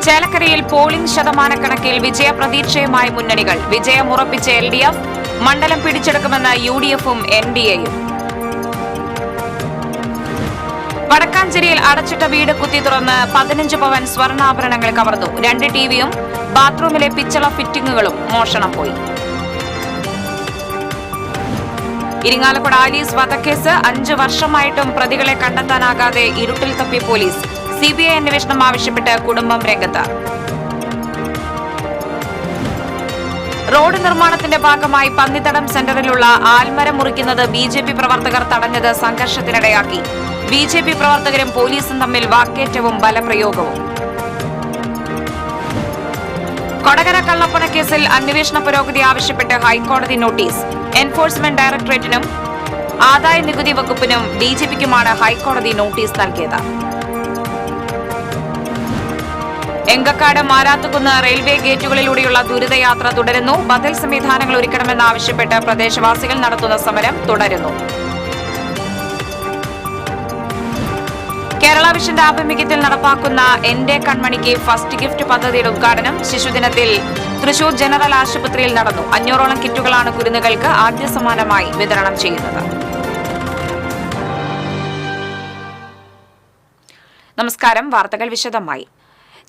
ചേലക്കരയിൽ പോളിംഗ് ശതമാനക്കണക്കിൽ വിജയപ്രതീക്ഷയുമായി മുന്നണികൾ. വിജയമുറപ്പിച്ച LDF, മണ്ഡലം പിടിച്ചെടുക്കുമെന്ന് UDFും NDAയും. വടക്കാഞ്ചേരിയിൽ അടച്ചിട്ട വീട് കുത്തി തുറന്ന് 15 പവൻ സ്വർണ്ണാഭരണങ്ങൾ കവർന്നു. 2 ടിവിയും ബാത്റൂമിലെ പിച്ചള ഫിറ്റിംഗുകളും മോഷണം പോയി. ഇരിങ്ങാലക്കുട ആലീസ് വധക്കേസ് 5 വർഷമായിട്ടും പ്രതികളെ കണ്ടെത്താനാകാതെ ഇരുട്ടിൽ തപ്പി പോലീസ്. CBI അന്വേഷണം ആവശ്യപ്പെട്ട് കുടുംബം രംഗത്ത്. റോഡ് നിർമ്മാണത്തിന്റെ ഭാഗമായി പന്നിത്തടം സെന്ററിലുള്ള ആൽമരം മുറിക്കുന്നത് BJP പ്രവർത്തകർ തടഞ്ഞത് സംഘർഷത്തിനിടയാക്കി. BJP പ്രവർത്തകരും പോലീസും തമ്മിൽ വാക്കേറ്റവും ബലപ്രയോഗവും. കൊടകര കള്ളപ്പണക്കേസിൽ അന്വേഷണ പുരോഗതി ആവശ്യപ്പെട്ട് ഹൈക്കോടതി നോട്ടീസ്. എൻഫോഴ്സ്മെന്റ് ഡയറക്ടറേറ്റിനും ആദായ നികുതി വകുപ്പിനും DGPക്കുമാണ് ഹൈക്കോടതി നോട്ടീസ് നൽകിയത്. എങ്കക്കാട് മാരാത്തുകുന്ന് റെയിൽവേ ഗേറ്റുകളിലൂടെയുള്ള ദുരിതയാത്ര തുടരുന്നു. ബദൽ സംവിധാനങ്ങൾ ഒരുക്കണമെന്നാവശ്യപ്പെട്ട് പ്രദേശവാസികൾ നടത്തുന്ന സമരം തുടരുന്നു. കേരള വിഷന്റെ ആഭിമുഖ്യത്തിൽ നടപ്പാക്കുന്ന എന്റെ കൺമണിക്ക് ഫസ്റ്റ് ഗിഫ്റ്റ് പദ്ധതിയുടെ ഉദ്ഘാടനം ശിശുദിനത്തിൽ തൃശൂർ ജനറൽ ആശുപത്രിയിൽ നടന്നു. 500ഓളം കിറ്റുകളാണ് കുരുന്നുകൾക്ക് ആദ്യ സമ്മാനമായി വിതരണം ചെയ്യുന്നത്. നമസ്കാരം. വാർത്തകൾ വിശദമായി.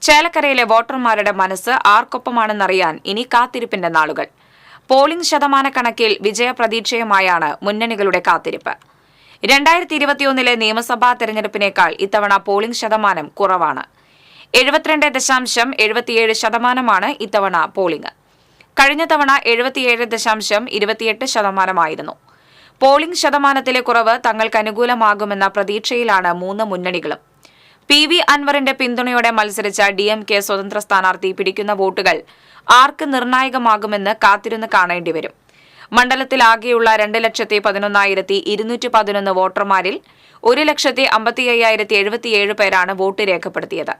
ചേലക്കരയിലെ വോട്ടർമാരുടെ മനസ്സ് ആർക്കൊപ്പമാണെന്നറിയാൻ ഇനി കാത്തിരിപ്പിന്റെ നാളുകൾ. പോളിംഗ് ശതമാനക്കണക്കിൽ വിജയപ്രതീക്ഷയുമായാണ് മുന്നണികളുടെ കാത്തിരിപ്പ്. 2021 നിയമസഭാ തെരഞ്ഞെടുപ്പിനേക്കാൾ ഇത്തവണ പോളിംഗ് ശതമാനം കുറവാണ്. 72.77% ഇത്തവണ പോളിംഗ്. കഴിഞ്ഞ തവണ 77.28% പോളിംഗ് ശതമാനത്തിലെ കുറവ് തങ്ങൾക്ക് അനുകൂലമാകുമെന്ന പ്രതീക്ഷയിലാണ് 3 മുന്നണികളും. PV അൻവറിന്റെ പിന്തുണയോടെ മത്സരിച്ച DMK സ്വതന്ത്ര സ്ഥാനാർത്ഥി പിടിക്കുന്ന വോട്ടുകൾ ആർക്ക് നിർണായകമാകുമെന്ന് കാത്തിരുന്ന് കാണേണ്ടിവരും. മണ്ഡലത്തിൽ ആകെയുള്ള 2,11,211 വോട്ടർമാരിൽ 1,55,077 പേരാണ് വോട്ട് രേഖപ്പെടുത്തിയത്.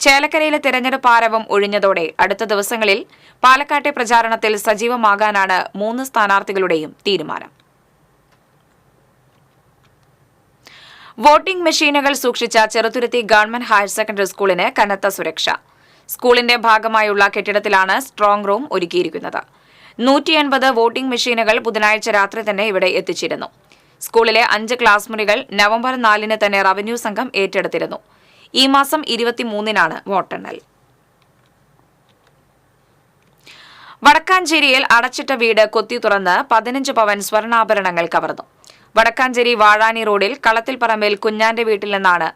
ചേലക്കരയിലെ തെരഞ്ഞെടുപ്പ് ആരവം ഒഴിഞ്ഞതോടെ അടുത്ത ദിവസങ്ങളിൽ പാലക്കാട്ടെ പ്രചാരണത്തിൽ സജീവമാകാനാണ് 3 സ്ഥാനാർത്ഥികളുടെയും തീരുമാനം. വോട്ടിംഗ് മെഷീനുകൾ സൂക്ഷിച്ച ചെറുതുരുത്തി ഗവൺമെന്റ് ഹയർ സെക്കൻഡറി സ്കൂളിന് കനത്ത സുരക്ഷ. സ്കൂളിന്റെ ഭാഗമായുള്ള കെട്ടിടത്തിലാണ് സ്ട്രോങ് റൂം ഒരുക്കിയിരിക്കുന്നത്. 180 വോട്ടിംഗ് മെഷീനുകൾ ബുധനാഴ്ച രാത്രി തന്നെ ഇവിടെ എത്തിച്ചിരുന്നു. സ്കൂളിലെ 5 ക്ലാസ് മുറികൾ നവംബർ 4 തന്നെ റവന്യൂ സംഘം ഏറ്റെടുത്തിരുന്നു. ഈ മാസം 23 വോട്ടെണ്ണൽ. വടക്കാഞ്ചേരിയിൽ അടച്ചിട്ട വീട് കൊത്തി തുറന്ന് 15 പവൻ സ്വർണ്ണാഭരണങ്ങൾ കവർന്നു. വടക്കാഞ്ചേരി വാഴാനി റോഡിൽ കളത്തിൽപ്പറമ്പിൽ കുഞ്ഞാന്റെ വീട്ടിൽ നിന്നാണ്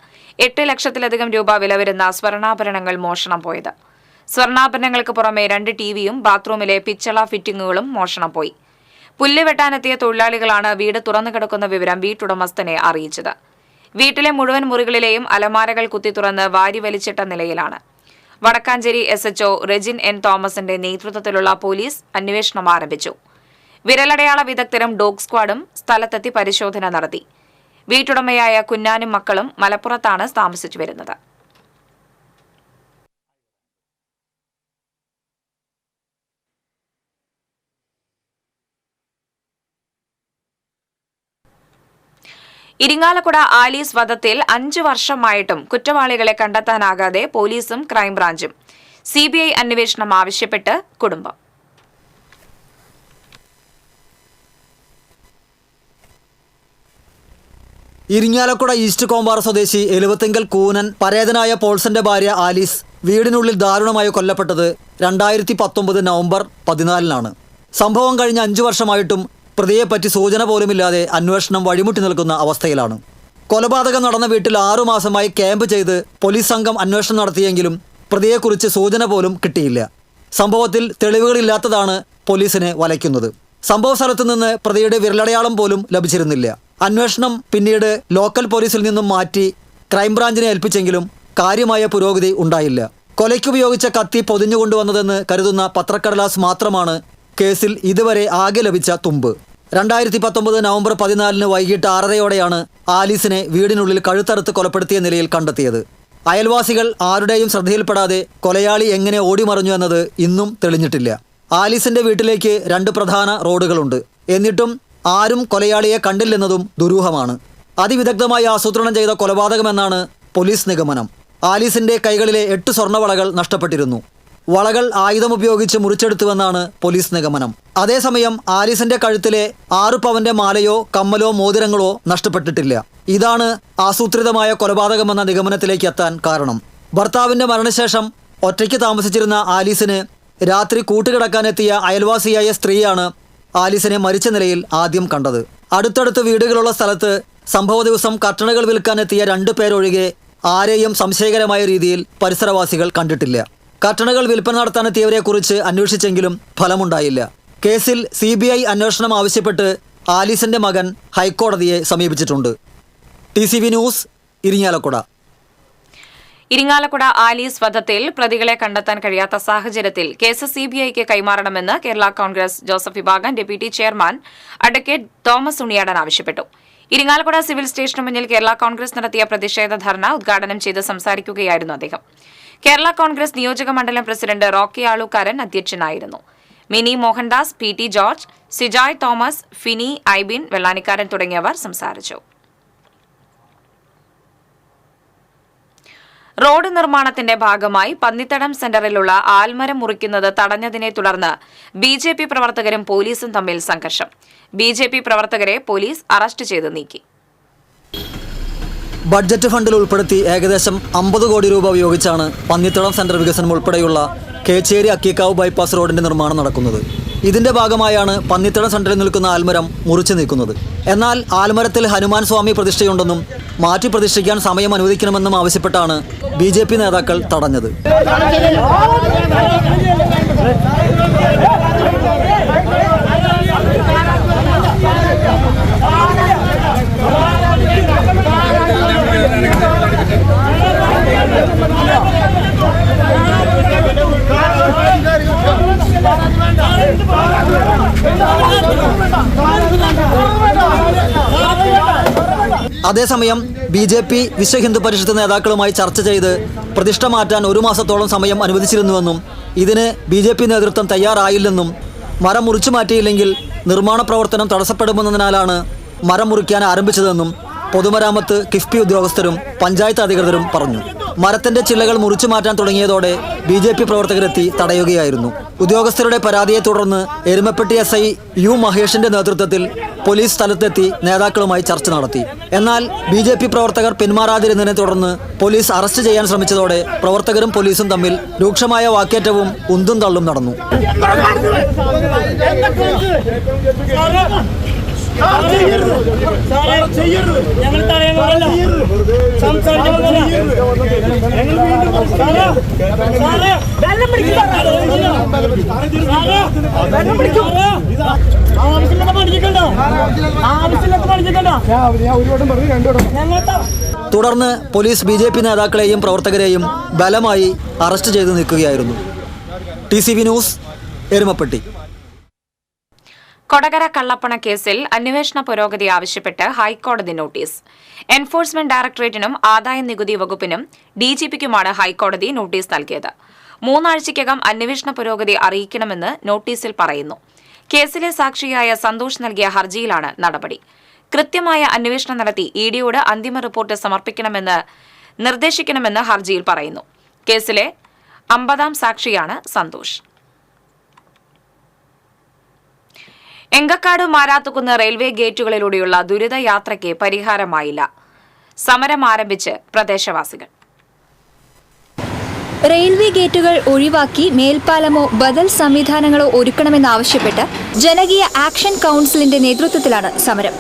8 ലക്ഷത്തിലധികം രൂപ വില വരുന്ന സ്വർണ്ണാഭരണങ്ങൾ മോഷണം പോയത്. സ്വർണ്ണാഭരണങ്ങൾക്ക് പുറമെ 2 ടിവിയും ബാത്റൂമിലെ പിച്ചള ഫിറ്റിംഗുകളും മോഷണം പോയി. പുല്ല് വെട്ടാനെത്തിയ തൊഴിലാളികളാണ് വീട് തുറന്നുകിടക്കുന്ന വിവരം വീട്ടുടമസ്ഥനെ അറിയിച്ചത്. വീട്ടിലെ മുഴുവൻ മുറികളിലെയും അലമാരകൾ കുത്തി തുറന്ന് വാരി വലിച്ചിട്ട നിലയിലാണ്. വടക്കാഞ്ചേരി SHO റെജിൻ N തോമസിന്റെ നേതൃത്വത്തിലുള്ള പോലീസ് അന്വേഷണം ആരംഭിച്ചു. വിരലടയാള വിദഗ്ധരും ഡോഗ് സ്ക്വാഡും സ്ഥലത്തെത്തി പരിശോധന നടത്തി. വീട്ടുടമയായ കുഞ്ഞാനും മക്കളും മലപ്പുറത്താണ് താമസിച്ചു വരുന്നത്. ഇരിങ്ങാലക്കുട ആലീസ് വധത്തിൽ 5 വർഷമായിട്ടും കുറ്റവാളികളെ കണ്ടെത്താനാകാതെ പോലീസും ക്രൈംബ്രാഞ്ചും. CBI അന്വേഷണം ആവശ്യപ്പെട്ട് കുടുംബം. ഇരിങ്ങാലക്കുട ഈസ്റ്റ് കോമ്പാറ സ്വദേശി എലുവത്തിങ്കൽ കൂനൻ പരേതനായ പോൾസന്റെ ഭാര്യ ആലീസ് വീടിനുള്ളിൽ ദാരുണമായി കൊല്ലപ്പെട്ടത് 2019 നവംബർ 14 സംഭവം കഴിഞ്ഞ 5 വർഷമായിട്ടും പ്രതിയെപ്പറ്റി സൂചന പോലുമില്ലാതെ അന്വേഷണം വഴിമുട്ടി നിൽക്കുന്ന അവസ്ഥയിലാണ്. കൊലപാതകം നടന്ന വീട്ടിൽ 6 മാസമായി ക്യാമ്പ് ചെയ്ത് പോലീസ് സംഘം അന്വേഷണം നടത്തിയെങ്കിലും പ്രതിയെക്കുറിച്ച് സൂചന പോലും കിട്ടിയില്ല. സംഭവത്തിൽ തെളിവുകളില്ലാത്തതാണ് പോലീസിനെ വലയ്ക്കുന്നത്. സംഭവ സ്ഥലത്തു നിന്ന് പ്രതിയുടെ വിരലടയാളം പോലും ലഭിച്ചിരുന്നില്ല. അന്വേഷണം പിന്നീട് ലോക്കൽ പോലീസിൽ നിന്നും മാറ്റി ക്രൈംബ്രാഞ്ചിനെ ഏൽപ്പിച്ചെങ്കിലും കാര്യമായ പുരോഗതി ഉണ്ടായില്ല. കൊലയ്ക്കുപയോഗിച്ച കത്തി പൊതിഞ്ഞുകൊണ്ടുവന്നതെന്ന് കരുതുന്ന പത്രക്കടലാസ് മാത്രമാണ് കേസിൽ ഇതുവരെ ആകെ ലഭിച്ച തുമ്പ്. 2019 നവംബർ 14 വൈകിട്ട് 6:30 ആലീസിനെ വീടിനുള്ളിൽ കഴുത്തറുത്ത് കൊലപ്പെടുത്തിയ നിലയിൽ കണ്ടെത്തിയത്. അയൽവാസികൾ ആരുടെയും ശ്രദ്ധയിൽപ്പെടാതെ കൊലയാളി എങ്ങനെ ഓടിമറിഞ്ഞു എന്നത് ഇന്നും തെളിഞ്ഞിട്ടില്ല. ആലീസിന്റെ വീട്ടിലേക്ക് 2 പ്രധാന റോഡുകളുണ്ട്. എന്നിട്ടും ആരും കൊലയാളിയെ കണ്ടില്ലെന്നതും ദുരൂഹമാണ്. അതിവിദഗ്ധമായി ആസൂത്രണം ചെയ്ത കൊലപാതകമെന്നാണ് പോലീസ് നിഗമനം. ആലീസിന്റെ കൈകളിലെ 8 സ്വർണ്ണവളകൾ നഷ്ടപ്പെട്ടിരുന്നു. വളകൾ ആയുധമുപയോഗിച്ച് മുറിച്ചെടുത്തുവെന്നാണ് പോലീസ് നിഗമനം. അതേസമയം ആലീസിന്റെ കഴുത്തിലെ 6 പവന്റെ മാലയോ കമ്മലോ മോതിരങ്ങളോ നഷ്ടപ്പെട്ടിട്ടില്ല. ഇതാണ് ആസൂത്രിതമായ കൊലപാതകമെന്ന നിഗമനത്തിലേക്ക് എത്താൻ കാരണം. ഭർത്താവിന്റെ മരണശേഷം ഒറ്റയ്ക്ക് താമസിച്ചിരുന്ന ആലീസിന് രാത്രി കൂട്ടുകിടക്കാനെത്തിയ അയൽവാസിയായ സ്ത്രീയാണ് ആലീസിനെ മരിച്ച നിലയിൽ ആദ്യം കണ്ടത്. അടുത്തടുത്ത് വീടുകളുള്ള സ്ഥലത്ത് സംഭവ ദിവസം കർട്ടനുകൾ വിൽക്കാനെത്തിയ 2 പേരൊഴികെ ആരെയും സംശയകരമായ രീതിയിൽ പരിസരവാസികൾ കണ്ടിട്ടില്ല. കർട്ടനുകൾ വിൽപ്പന നടത്താനെത്തിയവരെക്കുറിച്ച് അന്വേഷിച്ചെങ്കിലും ഫലമുണ്ടായില്ല. കേസിൽ CBI അന്വേഷണം ആവശ്യപ്പെട്ട് ആലീസിന്റെ മകൻ ഹൈക്കോടതിയെ സമീപിച്ചിട്ടുണ്ട്. TCV news, Irinjalakuda. Irinjalakuda Alice വധത്തിൽ പ്രതികളെ കണ്ടെത്താൻ കഴിയാത്ത സാഹചര്യത്തിൽ കേസ് CBIക്ക് കൈമാറണമെന്ന് കേരള കോൺഗ്രസ് ജോസഫ് വിഭാഗം deputy chairman advocate Thomas Unniyadan ആവശ്യപ്പെട്ടു. ഇരിങ്ങാലക്കുട സിവിൽ സ്റ്റേഷന് മുന്നിൽ കേരള കോൺഗ്രസ് നടത്തിയ പ്രതിഷേധ ധർണ ഉദ്ഘാടനം ചെയ്ത് സംസാരിക്കുകയായിരുന്നു അദ്ദേഹം. കേരള കോൺഗ്രസ് നിയോജക മണ്ഡലം പ്രസിഡന്റ് റോക്കി ആളൂക്കാരൻ അധ്യക്ഷനായിരുന്നു. Mini Mohandas, PT George, Sijai Thomas, Fini, Aibin Vellanikkaran തുടങ്ങിയവർ സംസാരിച്ചു. റോഡ് നിർമ്മാണത്തിന്റെ ഭാഗമായി പന്നിത്തടം സെന്ററിലുള്ള ആൽമരം മുറിക്കുന്നത് തടഞ്ഞതിനെ തുടർന്ന് BJP പ്രവർത്തകരും പോലീസും തമ്മിൽ സംഘർഷം. BJP പ്രവർത്തകരെ പോലീസ് അറസ്റ്റ് ചെയ്ത് നീക്കി. ബഡ്ജറ്റ് ഫണ്ടിൽ ഉൾപ്പെടുത്തി ഏകദേശം 50 കോടി രൂപ ഉപയോഗിച്ചാണ് പന്നിത്തടം സെന്റർ വികസനം ഉൾപ്പെടെയുള്ള കേച്ചേരി അക്കീക്കാവ് ബൈപ്പാസ് റോഡിന്റെ നിർമ്മാണം നടക്കുന്നത്. ഇതിന്റെ ഭാഗമായാണ് പന്നിത്തടം സെന്ററിൽ നിൽക്കുന്ന ആൽമരം മുറിച്ചു നീക്കുന്നത്. എന്നാൽ ആൽമരത്തിൽ ഹനുമാൻ സ്വാമി പ്രതിഷ്ഠയുണ്ടെന്നും മാറ്റി പ്രതിഷ്ഠിക്കാൻ സമയം അനുവദിക്കണമെന്നും ആവശ്യപ്പെട്ടാണ് BJP നേതാക്കൾ തടഞ്ഞത്. അതേസമയം BJP വിശ്വ ഹിന്ദു പരിഷത്ത് നേതാക്കളുമായി ചർച്ച ചെയ്ത് പ്രതിഷ്ഠ മാറ്റാൻ 1 മാസത്തോളം സമയം അനുവദിച്ചിരുന്നുവെന്നും ഇതിന് BJP നേതൃത്വം തയ്യാറായില്ലെന്നും മരം മുറിച്ചു മാറ്റിയില്ലെങ്കിൽ നിർമ്മാണ പ്രവർത്തനം തടസ്സപ്പെടുമെന്നതിനാലാണ് മരം മുറിക്കാൻ ആരംഭിച്ചതെന്നും പൊതുമരാമത്ത് കിഫ്ബി ഉദ്യോഗസ്ഥരും പഞ്ചായത്ത് അധികൃതരും പറഞ്ഞു. മരത്തിന്റെ ചില്ലകൾ മുറിച്ചു മാറ്റാൻ തുടങ്ങിയതോടെ BJP പ്രവർത്തകരെത്തി തടയുകയായിരുന്നു. ഉദ്യോഗസ്ഥരുടെ പരാതിയെ തുടർന്ന് എരുമപ്പെട്ടി SI U മഹേഷിന്റെ നേതൃത്വത്തിൽ പോലീസ് സ്ഥലത്തെത്തി നേതാക്കളുമായി ചർച്ച നടത്തി. എന്നാൽ BJP പ്രവർത്തകർ പിന്മാറാതിരുന്നതിനെ തുടർന്ന് പോലീസ് അറസ്റ്റ് ചെയ്യാൻ ശ്രമിച്ചതോടെ പ്രവർത്തകരും പോലീസും തമ്മിൽ രൂക്ഷമായ വാക്കേറ്റവും ഉന്തും തള്ളും നടന്നു. തുടർന്ന് പോലീസ് BJP നേതാക്കളെയും പ്രവർത്തകരെയും ബലമായി അറസ്റ്റ് ചെയ്ത് നീക്കുകയായിരുന്നു. TCV news, Erumapetty. കൊടകര കള്ളപ്പണ കേസിൽ അന്വേഷണ പുരോഗതി ആവശ്യപ്പെട്ട് ഹൈക്കോടതി നോട്ടീസ്. എൻഫോഴ്സ്മെന്റ് ഡയറക്ടറേറ്റിനും ആദായ നികുതി വകുപ്പിനും DGPക്കുമാണ് ഹൈക്കോടതി നോട്ടീസ് നൽകിയത്. 3 ആഴ്ചയ്ക്കകം അന്വേഷണ പുരോഗതി അറിയിക്കണമെന്ന് നോട്ടീസിൽ പറയുന്നു. കേസിലെ സാക്ഷിയായ സന്തോഷ് നൽകിയ ഹർജിയിലാണ് നടപടി. കൃത്യമായ അന്വേഷണം നടത്തി EDയോട് അന്തിമ റിപ്പോർട്ട് സമർപ്പിക്കണമെന്ന് നിർദ്ദേശിക്കണമെന്ന് ഹർജിയിൽ പറയുന്നു. കേസിലെ 50ാം സാക്ഷിയാണ് സന്തോഷ്. എങ്കക്കാട് മാരാത്തുകുന്ന് റെയിൽവേ ഗേറ്റുകളിലൂടെയുള്ള ദുരിതയാത്രയ്ക്ക് പരിഹാരമായില്ല. സമരം ആരംഭിച്ച് പ്രദേശവാസികൾ. റെയിൽവേ ഗേറ്റുകൾ ഒഴിവാക്കി മേൽപ്പാലമോ ബദൽ സംവിധാനങ്ങളോ ഒരുക്കണമെന്നാവശ്യപ്പെട്ട് ജനകീയ ആക്ഷൻ കൗൺസിലിന്റെ നേതൃത്വത്തിലാണ് സമരം.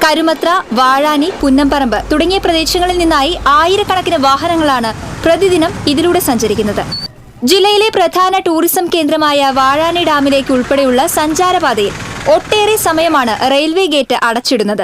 കരുമത്ര, വാഴാനി, പുന്നംപറമ്പ് തുടങ്ങിയ പ്രദേശങ്ങളിൽ നിന്നായി ആയിരക്കണക്കിന് വാഹനങ്ങളാണ് പ്രതിദിനം ഇതിലൂടെ സഞ്ചരിക്കുന്നത്. ജില്ലയിലെ പ്രധാന ടൂറിസം കേന്ദ്രമായ വാഴാനി ഡാമിലേക്ക് ഉൾപ്പെടെയുള്ള സഞ്ചാരപാതയിൽ ഒട്ടേറെ സമയമാണ് റെയിൽവേ ഗേറ്റ് അടച്ചിടുന്നത്.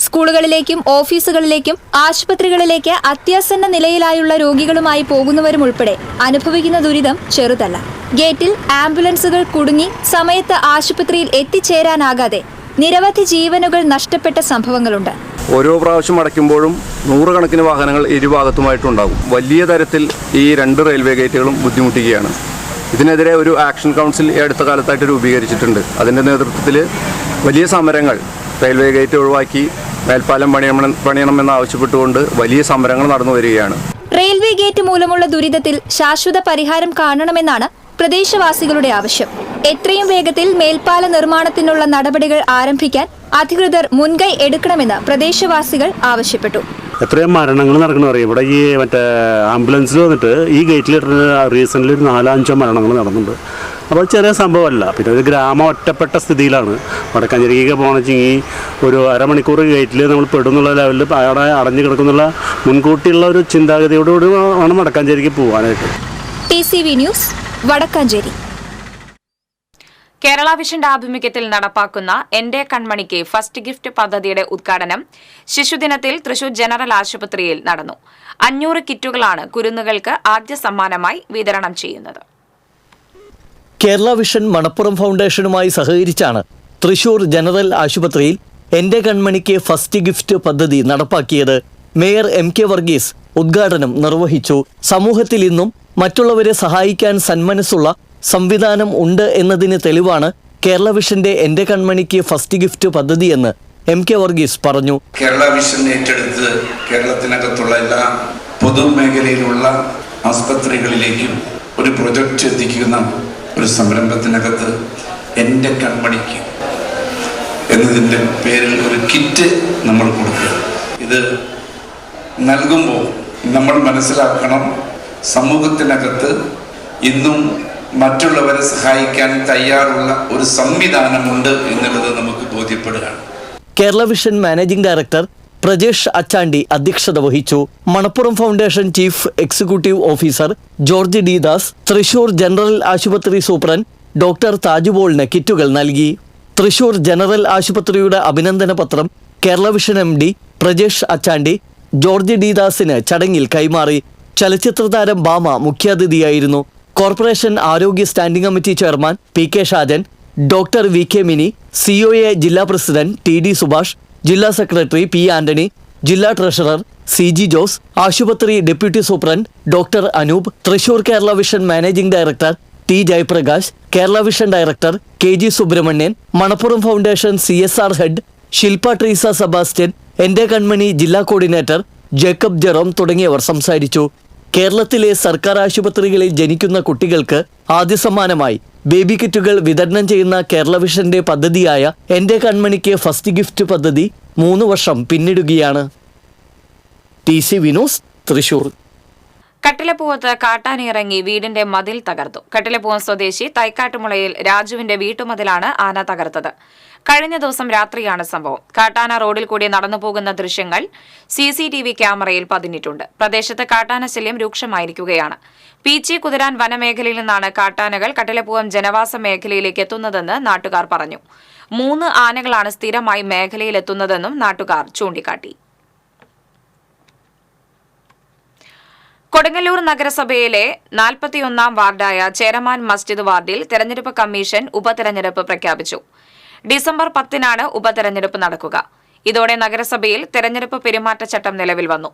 സ്കൂളുകളിലേക്കും ഓഫീസുകളിലേക്കും ആശുപത്രികളിലേക്ക് അത്യാസന്ന നിലയിലായുള്ള രോഗികളുമായി പോകുന്നവരും ഉൾപ്പെടെ അനുഭവിക്കുന്ന ദുരിതം ചെറുതല്ല. ഗേറ്റിൽ ആംബുലൻസുകൾ കുടുങ്ങി സമയത്ത് ആശുപത്രിയിൽ എത്തിച്ചേരാനാകാതെ നിരവധി ജീവനുകൾ നഷ്ടപ്പെട്ട സംഭവങ്ങളുണ്ട്. ഓരോ പ്രാവശ്യം അടയ്ക്കുമ്പോഴും 100 കണക്കിന് വാഹനങ്ങൾ ഇരുഭാഗത്തുമായിട്ടുണ്ടാകും. വലിയ തരത്തിൽ ഈ 2 റെയിൽവേ ഗേറ്റുകളും ബുദ്ധിമുട്ടിക്കുകയാണ്. ഇതിനെതിരെ ഒരു ആക്ഷൻ കൗൺസിൽ ഈ അടുത്ത കാലത്തായിട്ട് രൂപീകരിച്ചിട്ടുണ്ട്. അതിൻ്റെ നേതൃത്വത്തിൽ വലിയ സമരങ്ങൾ, റെയിൽവേ ഗേറ്റ് ഒഴിവാക്കി മേൽപ്പാലം പണിയണമെന്നാവശ്യപ്പെട്ടുകൊണ്ട് വലിയ സമരങ്ങൾ നടന്നു വരികയാണ്. റെയിൽവേ ഗേറ്റ് മൂലമുള്ള ദുരിതത്തിൽ ശാശ്വത പരിഹാരം കാണണമെന്നാണ് പ്രദേശവാസികളുടെ ആവശ്യം. എത്രയും വേഗത്തിൽ മേൽപ്പാല നിർമ്മാണത്തിനുള്ള നടപടികൾ ആരംഭിക്കാൻ അധികൃതർ മുൻകൈ എടുക്കണമെന്ന് പ്രദേശവാസികൾ ആവശ്യപ്പെട്ടു. എത്രയും മരണങ്ങൾ നടക്കണം അറിയാം. ഇവിടെ ഈ മറ്റേ ആംബുലൻസിൽ വന്നിട്ട് ഈ ഗേറ്റിലിട്ട് റീസെൻ്റ്ലി ഒരു 4-5 മരണങ്ങൾ നടന്നിട്ടുണ്ട്. അപ്പോൾ ചെറിയ സംഭവമല്ല. പിന്നെ ഒരു ഗ്രാമം ഒറ്റപ്പെട്ട സ്ഥിതിയിലാണ്. വടക്കാഞ്ചേരിക്ക് പോകണമെങ്കിൽ ഒരു അരമണിക്കൂർ ഗേറ്റിൽ നമ്മൾ പെടുന്നുള്ള ലെവലിൽ അവിടെ അടഞ്ഞു കിടക്കുന്നുള്ള മുൻകൂട്ടിയുള്ള ഒരു ചിന്താഗതിയോടുകൂടി വേണം വടക്കാഞ്ചേരിക്ക് പോകാനായിട്ട്. TCV news, Vadakkanchery. കേരള വിഷന്റെ ആഭിമുഖ്യത്തിൽ നടപ്പാക്കുന്ന എന്റെ കൺമണിക്ക് ഫസ്റ്റ് ഗിഫ്റ്റ് പദ്ധതിയുടെ ഉദ്ഘാടനം ശിശുദിനത്തിൽ തൃശൂർ ജനറൽ ആശുപത്രിയിൽ നടന്നു. 500 കിറ്റുകളാണ് കുരുന്നുകൾക്ക് ആദ്യ സമ്മാനമായി വിതരണം ചെയ്യുന്നത്. കേരള വിഷൻ മണപ്പുറം ഫൗണ്ടേഷനുമായി സഹകരിച്ചാണ് തൃശൂർ ജനറൽ ആശുപത്രിയിൽ എന്റെ കൺമണിക്ക് ഫസ്റ്റ് ഗിഫ്റ്റ് പദ്ധതി നടപ്പാക്കിയത്. മേയർ MK വർഗീസ് ഉദ്ഘാടനം നിർവഹിച്ചു. സമൂഹത്തിൽ ഇന്നും മറ്റുള്ളവരെ സഹായിക്കാൻ സന്മനസ്സുള്ള സംവിധാനം ഉണ്ട് എന്നതിന് തെളിവാണ് കേരള വിഷന്റെ എന്റെ കൺമണിക്ക് ഫസ്റ്റ് ഗിഫ്റ്റ് പദ്ധതിയെന്ന് MK വർഗീസ് പറഞ്ഞു. കേരള വിഷൻ ഏറ്റെടുത്ത് കേരളത്തിനകത്തുള്ള എല്ലാ പൊതുമേഖലയിലുള്ള ആസ്പത്രികളിലേക്കും ഒരു പ്രൊജക്റ്റ് എത്തിക്കുന്ന ഒരു സംരംഭത്തിനകത്ത് എന്റെ കൺമണിക്ക് എന്നതിൻ്റെ പേരിൽ ഒരു കിറ്റ് നമ്മൾ കൊടുക്കുക. ഇത് നൽകുമ്പോൾ നമ്മൾ മനസ്സിലാക്കണം, സമൂഹത്തിനകത്ത് ഇന്നും മറ്റുള്ളവരെ സഹായിക്കാൻ തയ്യാറുള്ള ഒരു സംവിധാനമുണ്ട് എന്നുള്ളത് നമുക്ക് ബോധ്യപ്പെടുകയാണ്. Kerala Vision managing director Prajesh Achandi അധ്യക്ഷത വഹിച്ചു. Manappuram Foundation chief executive officer George D Das, Thrissur general ആശുപത്രി സൂപ്രണ്ട് ഡോക്ടർ താജുബോളിന് കിറ്റുകൾ നൽകി. തൃശൂർ ജനറൽ ആശുപത്രിയുടെ അഭിനന്ദന പത്രം Kerala Vision MD Prajesh Achandi George D ദാസിന് ചടങ്ങിൽ കൈമാറി. ചലച്ചിത്ര താരം ഭാമ മുഖ്യാതിഥിയായിരുന്നു. കോർപ്പറേഷൻ ആരോഗ്യ standing committee chairman PK Shajan, doctor VK Mini, COA ജില്ലാ പ്രസിഡന്റ് TD സുഭാഷ്, ജില്ലാ സെക്രട്ടറി P ആന്റണി, ജില്ലാ ട്രഷറർ CG ജോസ്, ആശുപത്രി deputy superintendent doctor Anoop, Thrissur Kerala Vision managing director T Jayaprakash, Kerala Vision director KG Subramanian, Manappuram Foundation CSR head Shilpa Treesa Sebastian, എന്റെ കൺമണി ജില്ലാ കോർഡിനേറ്റർ ജേക്കബ് ജെറോം തുടങ്ങിയവർ സംസാരിച്ചു. കേരളത്തിലെ സർക്കാർ ആശുപത്രികളിൽ ജനിക്കുന്ന കുട്ടികൾക്ക് ആദ്യ സമ്മാനമായി ബേബി കിറ്റുകൾ വിതരണം ചെയ്യുന്ന കേരള വിഷന്റെ പദ്ധതിയായ എന്റെ കൺമണിക്ക് ഫസ്റ്റ് ഗിഫ്റ്റ് പദ്ധതി 3 വർഷം പിന്നിടുകയാണ്. TCV News, Thrissur. കട്ടിലപ്പൂവത്ത് കാട്ടാനിറങ്ങി വീടിന്റെ മതിൽ തകർത്തു. കട്ടിലപ്പൂവം സ്വദേശി തൈക്കാട്ടുമുളയിൽ രാജുവിന്റെ വീട്ടുമതിലാണ് ആന തകർത്തത്. കഴിഞ്ഞ ദിവസം രാത്രിയാണ് സംഭവം. കാട്ടാന റോഡിൽ കൂടി നടന്നുപോകുന്ന ദൃശ്യങ്ങൾ CCTV ക്യാമറയിൽ പതിഞ്ഞിട്ടുണ്ട്. പ്രദേശത്ത് കാട്ടാന ശല്യം രൂക്ഷമായിരിക്കുകയാണ്. പീച്ചി കുതിരാൻ വനമേഖലയിൽ നിന്നാണ് കാട്ടാനകൾ കട്ടിലപ്പൂവം ജനവാസ മേഖലയിലേക്ക് എത്തുന്നതെന്ന് നാട്ടുകാർ പറഞ്ഞു. 3 ആനകളാണ് സ്ഥിരമായി മേഖലയിലെത്തുന്നതെന്നും നാട്ടുകാർ ചൂണ്ടിക്കാട്ടി. കൊടുങ്ങല്ലൂർ നഗരസഭയിലെ 41ാം വാർഡായ ചേരമാൻ മസ്ജിദ് വാർഡിൽ തെരഞ്ഞെടുപ്പ് കമ്മീഷൻ ഉപതെരഞ്ഞെടുപ്പ് പ്രഖ്യാപിച്ചു. ഡിസംബർ 10-നാണ് ഉപതെരഞ്ഞെടുപ്പ് നടക്കുക. ഇതോടെ നഗരസഭയിൽ തെരഞ്ഞെടുപ്പ് പെരുമാറ്റച്ചട്ടം നിലവിൽ വന്നു.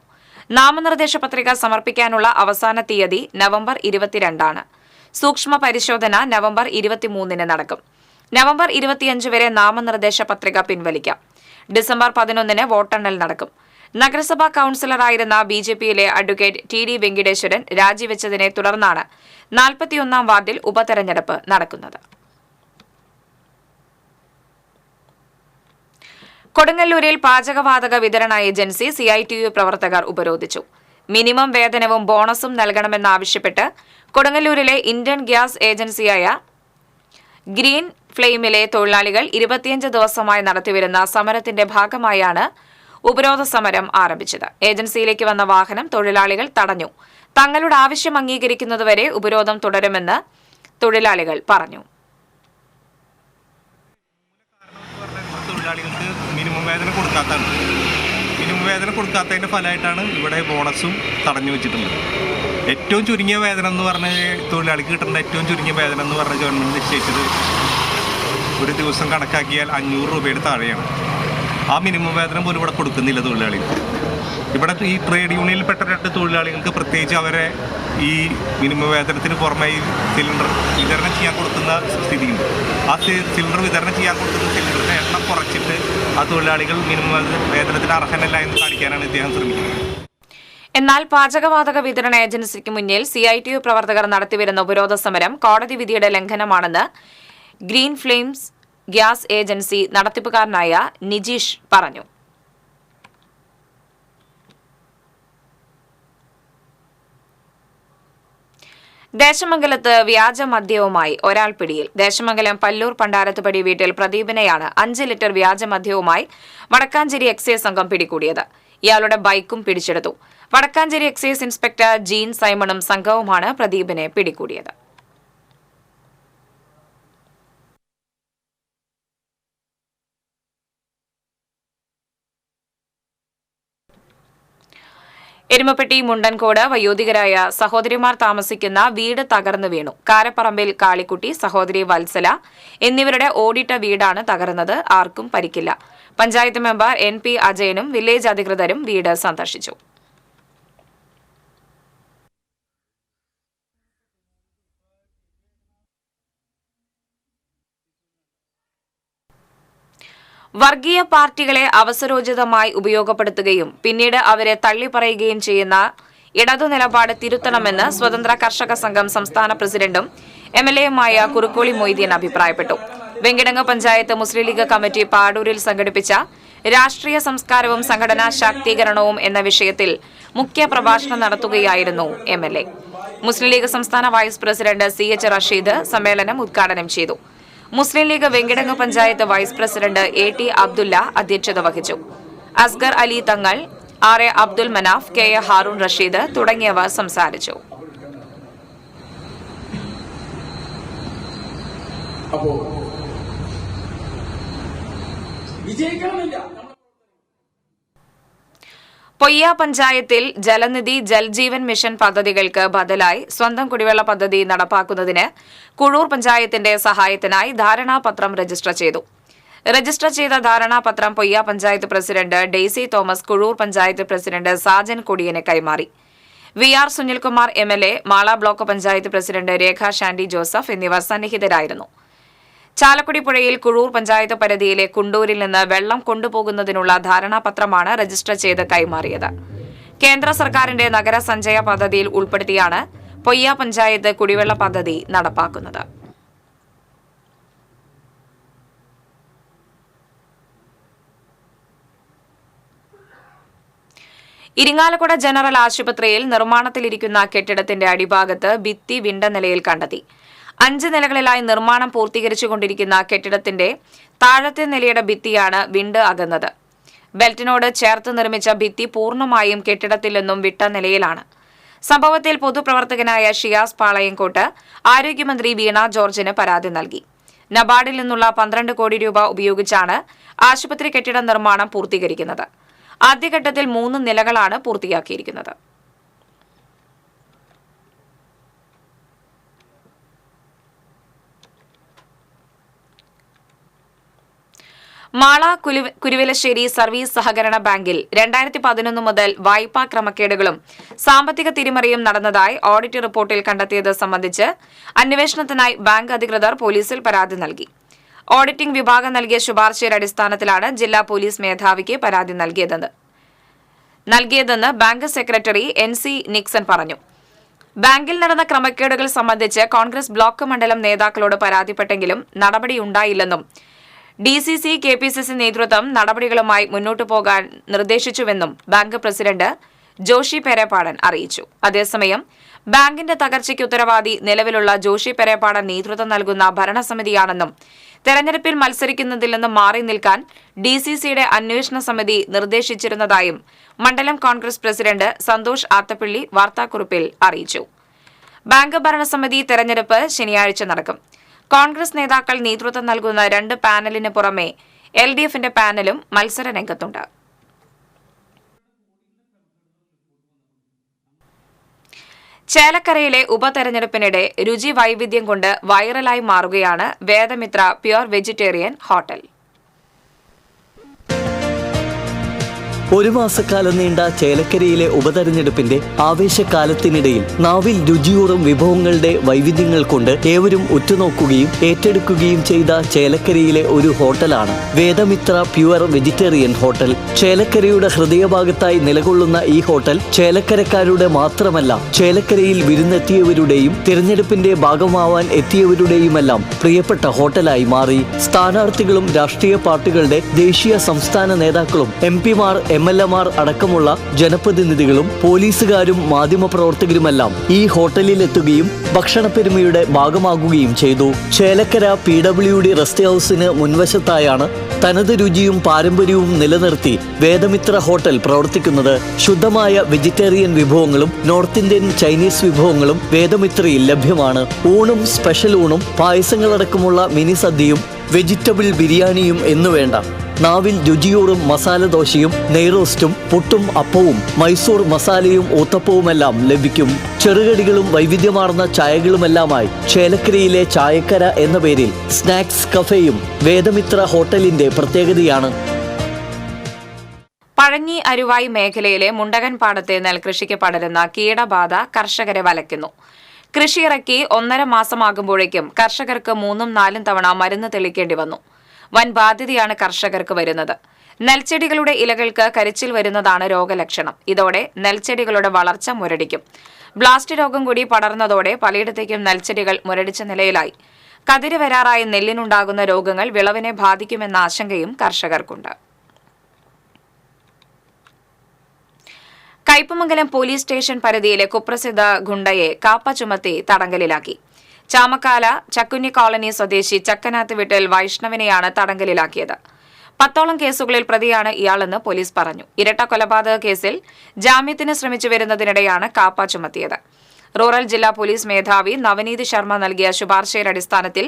നാമനിർദ്ദേശ പത്രിക സമർപ്പിക്കാനുള്ള അവസാന തീയതി നവംബർ 22-ആണ്. സൂക്ഷ്മ പരിശോധന നവംബർ 23-ന് നടക്കും. നവംബർ 25 വരെ നാമനിർദ്ദേശ പത്രിക പിൻവലിക്കാം. ഡിസംബർ 11-ന് വോട്ടെണ്ണൽ നടക്കും. നഗരസഭാ കൌൺസിലറായിരുന്ന BJPയിലെ അഡ്വക്കേറ്റ് TD വെങ്കിടേശ്വരൻ രാജിവെച്ചതിനെ തുടർന്നാണ് 41ാം വാർഡിൽ ഉപതെരഞ്ഞെടുപ്പ് നടക്കുന്നത്. കൊടുങ്ങല്ലൂരിൽ പാചകവാതക വിതരണ ഏജൻസി CITU പ്രവർത്തകർ ഉപരോധിച്ചു. മിനിമം വേതനവും ബോണസും നൽകണമെന്നാവശ്യപ്പെട്ട് കൊടുങ്ങല്ലൂരിലെ ഇന്ത്യൻ ഗ്യാസ് ഏജൻസിയായ ഗ്രീൻ ഫ്ലെയിമിലെ തൊഴിലാളികൾ 25 ദിവസമായി നടത്തിവരുന്ന സമരത്തിന്റെ ഭാഗമായാണ് ഉപരോധ സമരം ആരംഭിച്ചത്. ഏജൻസിയിലേക്ക് വന്ന വാഹനം തൊഴിലാളികൾ തടഞ്ഞു. തങ്ങളുടെ ആവശ്യം അംഗീകരിക്കുന്നതുവരെ ഉപരോധം തുടരുമെന്ന് തൊഴിലാളികൾ പറഞ്ഞു. തൊഴിലാളികൾക്ക് മിനിമം വേതനം കൊടുക്കാത്തതിന്റെ ഫലമായിട്ടാണ് ഇവിടെ ബോണസും തടഞ്ഞു വെച്ചിട്ടുള്ളത്. ഏറ്റവും ചുരുങ്ങിയ വേതനം എന്ന് പറഞ്ഞ തൊഴിലാളിക്ക് കിട്ടുന്ന ഏറ്റവും ചുരുങ്ങിയ വേതനം എന്ന് പറഞ്ഞ ഗവൺമെന്റ് നിശ്ചയിച്ചത് ഒരു ദിവസം കണക്കാക്കിയാൽ 500 രൂപയുടെ താഴെയാണ്. ആ മിനിമം വേതനം പോലും ഇവിടെ കൊടുക്കുന്നില്ല തൊഴിലാളികൾ. ഇവിടെ ഈ ട്രേഡ് യൂണിയനിൽപ്പെട്ട 2 തൊഴിലാളികൾക്ക് പ്രത്യേകിച്ച് അവരെ ഈ മിനിമം വേതനത്തിന് പുറമെ ഈ സിലിണ്ടർ വിതരണം ചെയ്യാൻ കൊടുക്കുന്ന സ്ഥിതിയുണ്ട്. ആ സിലിണ്ടർ വിതരണം ചെയ്യാൻ കൊടുക്കുന്ന സിലിണ്ടറിൻ്റെ എണ്ണം കുറച്ചിട്ട് ആ തൊഴിലാളികൾ മിനിമം വേതനത്തിന് അർഹനല്ല എന്ന് കാണിക്കാനാണ് ഇദ്ദേഹം ശ്രമിക്കുന്നത്. എന്നാൽ പാചകവാതക വിതരണ ഏജൻസിക്ക് മുന്നിൽ CITU പ്രവർത്തകർ നടത്തിവരുന്ന ഉപരോധ സമരം കോടതി വിധിയുടെ ലംഘനമാണെന്ന് ഗ്രീൻ ഫ്ലെയിംസ് ഗ്യാസ് ഏജൻസി നടത്തിപ്പുകാരനായ നിജീഷ് പറഞ്ഞു. ദേശമംഗലത്ത് വ്യാജ മദ്യവുമായി ഒരാൾ പിടിയിൽ. ദേശമംഗലം പല്ലൂർ പണ്ടാരത്തുപടി വീട്ടിൽ പ്രദീപിനെയാണ് 5 ലിറ്റർ വ്യാജ മദ്യവുമായി വടക്കാഞ്ചേരി എക്സൈസ് സംഘം പിടികൂടിയത്. ഇയാളുടെ ബൈക്കും പിടിച്ചെടുത്തു. വടക്കാഞ്ചേരി എക്സൈസ് ഇൻസ്പെക്ടർ ജീൻ സൈമണും സംഘവുമാണ് പ്രദീപിനെ പിടികൂടിയത്. എരുമപ്പെട്ടി മുണ്ടൻകോട് വയോധികരായ സഹോദരിമാർ താമസിക്കുന്ന വീട് തകർന്നു വീണു. കാരപ്പറമ്പിൽ കാളിക്കുട്ടി, സഹോദരി വത്സല എന്നിവരുടെ ഓടിട്ട വീടാണ് തകർന്നത്. ആർക്കും പരിക്കില്ല. പഞ്ചായത്ത് മെമ്പർ NP അജയനും വില്ലേജ് അധികൃതരും വീട് സന്ദർശിച്ചു. വർഗീയ പാർട്ടികളെ അവസരോചിതമായി ഉപയോഗപ്പെടുത്തുകയും പിന്നീട് അവരെ തള്ളിപ്പറയുകയും ചെയ്യുന്ന ഇടതു നിലപാട് തിരുത്തണമെന്ന് സ്വതന്ത്ര കർഷക സംഘം സംസ്ഥാന പ്രസിഡന്റും MLAയുമായ കുറുക്കോളി മൊയ്തീൻ അഭിപ്രായപ്പെട്ടു. വെങ്കിടങ്ങ് പഞ്ചായത്ത് മുസ്ലിം ലീഗ് കമ്മിറ്റി പാടൂരിൽ സംഘടിപ്പിച്ച രാഷ്ട്രീയ സംസ്കാരവും സംഘടനാ ശാക്തീകരണവും എന്ന വിഷയത്തിൽ മുഖ്യ പ്രഭാഷണം നടത്തുകയായിരുന്നു MLA. മുസ്ലിം ലീഗ് സംസ്ഥാന വൈസ് പ്രസിഡന്റ് CH റഷീദ് സമ്മേളനം ഉദ്ഘാടനം ചെയ്തു. Muslim League Venkitangu panchayat vice president AT Abdulla അധ്യക്ഷത വഹിച്ചു. അസ്ഗർ അലി തങ്ങൾ, RA അബ്ദുൽ മനാഫ്, KA ഹാറൂൺ റഷീദ് തുടങ്ങിയവർ സംസാരിച്ചു. പൊയ്യ പഞ്ചായത്തിൽ ജലനിധി ജൽജീവൻ മിഷൻ പദ്ധതികൾക്ക് ബദലായി സ്വന്തം കുടിവെള്ള പദ്ധതി നടപ്പാക്കുന്നതിന് കുഴൂർ പഞ്ചായത്തിന്റെ സഹായത്തിനായി ധാരണാപത്രം രജിസ്റ്റർ ചെയ്തു. രജിസ്റ്റർ ചെയ്ത ധാരണാപത്രം Poyya panchayat president Daisy Thomas Kuzhur panchayat president Sajan കൊടിയനെ കൈമാറി. VR Sunilkumar MLA, Mala block panchayat president Rekha Shandy Joseph എന്നിവർ സന്നിഹിതരായിരുന്നു. ചാലക്കുടി പുഴയിൽ കുഴൂർ പഞ്ചായത്ത് പരിധിയിലെ കുണ്ടൂരിൽ നിന്ന് വെള്ളം കൊണ്ടുപോകുന്നതിനുള്ള ധാരണാപത്രമാണ് രജിസ്റ്റർ ചെയ്ത് കൈമാറിയത്. കേന്ദ്ര സർക്കാരിന്റെ നഗരസഞ്ചയ പദ്ധതിയിൽ ഉൾപ്പെടുത്തിയാണ് പൊയ്യ പഞ്ചായത്ത് കുടിവെള്ള പദ്ധതി നടപ്പാക്കുന്നത്. ഇരിങ്ങാലക്കുട ജനറൽ ആശുപത്രിയിൽ നിർമ്മാണത്തിലിരിക്കുന്ന കെട്ടിടത്തിന്റെ അടിഭാഗത്ത് ഭിത്തി വിണ്ട നിലയിൽ കണ്ടെത്തി. 5 നിലകളിലായി നിർമ്മാണം പൂർത്തീകരിച്ചുകൊണ്ടിരിക്കുന്ന കെട്ടിടത്തിന്റെ താഴത്തെ നിലയുടെ ഭിത്തിയാണ് വിണ്ട് അകന്നത്. ബെൽറ്റിനോട് ചേർത്ത് നിർമ്മിച്ച ഭിത്തി പൂർണ്ണമായും കെട്ടിടത്തിൽ നിന്നും വിട്ട നിലയിലാണ്. സംഭവത്തിൽ പൊതുപ്രവർത്തകനായ ഷിയാസ് പാളയംകോട്ട് ആരോഗ്യമന്ത്രി വീണ ജോർജിന് പരാതി നൽകി. നബാർഡിൽ നിന്നുള്ള 12 കോടി രൂപ ഉപയോഗിച്ചാണ് ആശുപത്രി കെട്ടിട നിർമ്മാണം പൂർത്തീകരിക്കുന്നത്. ആദ്യഘട്ടത്തിൽ 3 നിലകളാണ് പൂർത്തിയാക്കിയിരിക്കുന്നത്. മാള കുരുവിലശ്ശേരി സർവീസ് സഹകരണ ബാങ്കിൽ 2011 മുതൽ വായ്പാ ക്രമക്കേടുകളും സാമ്പത്തിക തിരിമറിയും നടന്നതായി ഓഡിറ്റ് റിപ്പോർട്ടിൽ കണ്ടെത്തിയത് സംബന്ധിച്ച് അന്വേഷണത്തിനായി ബാങ്ക് അധികൃതർ പോലീസിൽ പരാതി നൽകി. ഓഡിറ്റിംഗ് വിഭാഗം നൽകിയ ശുപാർശയുടെ അടിസ്ഥാനത്തിലാണ് ജില്ലാ പോലീസ് മേധാവിക്ക് പരാതി നൽകിയതെന്ന് ബാങ്ക് സെക്രട്ടറി NC നിക്സൺ പറഞ്ഞു. ബാങ്കിൽ നടന്ന ക്രമക്കേടുകൾ സംബന്ധിച്ച് കോൺഗ്രസ് ബ്ലോക്ക് മണ്ഡലം നേതാക്കളോട് പരാതിപ്പെട്ടെങ്കിലും നടപടിയുണ്ടായില്ലെന്നും DCC KPCC നേതൃത്വം നടപടികളുമായി മുന്നോട്ടു പോകാൻ നിർദ്ദേശിച്ചുവെന്നും ബാങ്ക് പ്രസിഡന്റ് ജോഷി പെരേപ്പാടൻ അറിയിച്ചു. അതേസമയം ബാങ്കിന്റെ തകർച്ചയ്ക്ക് ഉത്തരവാദി നിലവിലുള്ള ജോഷി പെരേപ്പാടൻ നേതൃത്വം നൽകുന്ന ഭരണസമിതിയാണെന്നും തെരഞ്ഞെടുപ്പിൽ മത്സരിക്കുന്നതിൽ നിന്ന് മാറി നിൽക്കാൻ DCCയുടെ അന്വേഷണ സമിതി നിർദ്ദേശിച്ചിരുന്നതായും മണ്ഡലം കോൺഗ്രസ് പ്രസിഡന്റ് സന്തോഷ് ആത്തപ്പള്ളി വാർത്താക്കുറിപ്പിൽ അറിയിച്ചു. ബാങ്ക് ഭരണസമിതി തെരഞ്ഞെടുപ്പ് ശനിയാഴ്ച നടക്കും. കോൺഗ്രസ് നേതാക്കൾ നേതൃത്വം നൽകുന്ന 2 പാനലിന് പുറമെ LDFന്റെ പാനലും മത്സര രംഗത്തുണ്ട്. ചേലക്കരയിലെ ഉപതെരഞ്ഞെടുപ്പിനിടെ രുചി വൈവിധ്യം കൊണ്ട് വൈറലായി മാറുകയാണ് വേദമിത്ര പ്യുവർ വെജിറ്റേറിയൻ ഹോട്ടൽ. ഒരു മാസക്കാലം നീണ്ട ചേലക്കരയിലെ ഉപതെരഞ്ഞെടുപ്പിന്റെ ആവേശകാലത്തിനിടയിൽ നാവിൽ രുചിയൂറും വിഭവങ്ങളുടെ വൈവിധ്യങ്ങൾ കൊണ്ട് ഏവരും ഉറ്റുനോക്കുകയും ഏറ്റെടുക്കുകയും ചെയ്ത ചേലക്കരയിലെ ഒരു ഹോട്ടലാണ് വേദമിത്ര പ്യുവർ വെജിറ്റേറിയൻ ഹോട്ടൽ. ചേലക്കരയുടെ ഹൃദയഭാഗത്തായി നിലകൊള്ളുന്ന ഈ ഹോട്ടൽ ചേലക്കരക്കാരുടെ മാത്രമല്ല, ചേലക്കരയിൽ വിരുന്നെത്തിയവരുടെയും തിരഞ്ഞെടുപ്പിന്റെ ഭാഗമാവാൻ എത്തിയവരുടെയുമെല്ലാം പ്രിയപ്പെട്ട ഹോട്ടലായി മാറി. സ്ഥാനാർത്ഥികളും രാഷ്ട്രീയ പാർട്ടികളുടെ ദേശീയ സംസ്ഥാന നേതാക്കളും MP-മാർ MLA-മാർ അടക്കമുള്ള ജനപ്രതിനിധികളും പോലീസുകാരും മാധ്യമപ്രവർത്തകരുമെല്ലാം ഈ ഹോട്ടലിലെത്തുകയും ഭക്ഷണപ്പെരുമയുടെ ഭാഗമാകുകയും ചെയ്തു. ചേലക്കര PWD റെസ്റ്റ് ഹൗസിന് മുൻവശത്തായാണ് തനത് രുചിയും പാരമ്പര്യവും നിലനിർത്തി വേദമിത്ര ഹോട്ടൽ പ്രവർത്തിക്കുന്നത്. ശുദ്ധമായ വെജിറ്റേറിയൻ വിഭവങ്ങളും നോർത്ത് ഇന്ത്യൻ ചൈനീസ് വിഭവങ്ങളും വേദമിത്രയിൽ ലഭ്യമാണ്. ഊണും സ്പെഷ്യൽ ഊണും പായസങ്ങളടക്കമുള്ള മിനി സദ്യയും വെജിറ്റബിൾ ബിരിയാണിയും എന്നുവേണ്ട നാവിൽ രുചിയൂറും മസാല ദോശയും നെയ്റോസ്റ്റും പുട്ടും അപ്പവും മൈസൂർ മസാലയും ഊത്തപ്പവുമെല്ലാം ലഭിക്കും. ചെറുകടികളും വൈവിധ്യമാർന്ന ചായകളുമെല്ലാമായി ചേലക്കരയിലെ ചായക്കര എന്ന പേരിൽ സ്നാക്സ് കഫേയും വേദമിത്ര ഹോട്ടലിന്റെ പ്രത്യേകതയാണ്. പഴഞ്ഞി അരുവായി മേഖലയിലെ മുണ്ടകൻ പാടത്തെ നെൽകൃഷിക്ക് പടരുന്ന കീടബാധ കർഷകരെ വലയ്ക്കുന്നു. കൃഷിയിറക്കി 1.5 മാസമാകുമ്പോഴേക്കും കർഷകർക്ക് 3-4 തവണ മരുന്ന് തെളിക്കേണ്ടി വന്നു. വൻ ബാധ്യതയാണ് കർഷകർക്ക് വരുന്നത്. നെൽച്ചെടികളുടെ ഇലകൾക്ക് കരിച്ചിൽ വരുന്നതാണ് രോഗലക്ഷണം. ഇതോടെ നെൽച്ചെടികളുടെ വളർച്ച മുരടിക്കും. ബ്ലാസ്റ്റ് രോഗം കൂടി പടർന്നതോടെ പലയിടത്തേക്കും നെൽച്ചെടികൾ മുരടിച്ച നിലയിലായി. കതിര് വരാറായ നെല്ലിനുണ്ടാകുന്ന രോഗങ്ങൾ വിളവിനെ ബാധിക്കുമെന്ന ആശങ്കയും കർഷകർക്കുണ്ട്. കയ്പമംഗലം പോലീസ് സ്റ്റേഷൻ പരിധിയിലെ കുപ്രസിദ്ധ ഗുണ്ടയെ കാപ്പ ചുമത്തി തടങ്കലിലാക്കി. ചാമക്കാല ചക്കുഞ്ഞി കോളനി സ്വദേശി ചക്കനാത്ത് വീട്ടിൽ വൈഷ്ണവിനെയാണ് തടങ്കലിലാക്കിയത്. 10ഓളം കേസുകളിൽ പ്രതിയാണ് ഇയാളെന്ന് പോലീസ് പറഞ്ഞു. ഇരട്ട കൊലപാതക കേസിൽ ജാമ്യത്തിന് ശ്രമിച്ചു വരുന്നതിനിടെയാണ് കാപ്പ ചുമത്തിയത്. റൂറൽ ജില്ലാ പോലീസ് മേധാവി നവനീത് ശർമ്മ നൽകിയ ശുപാർശയുടെ അടിസ്ഥാനത്തിൽ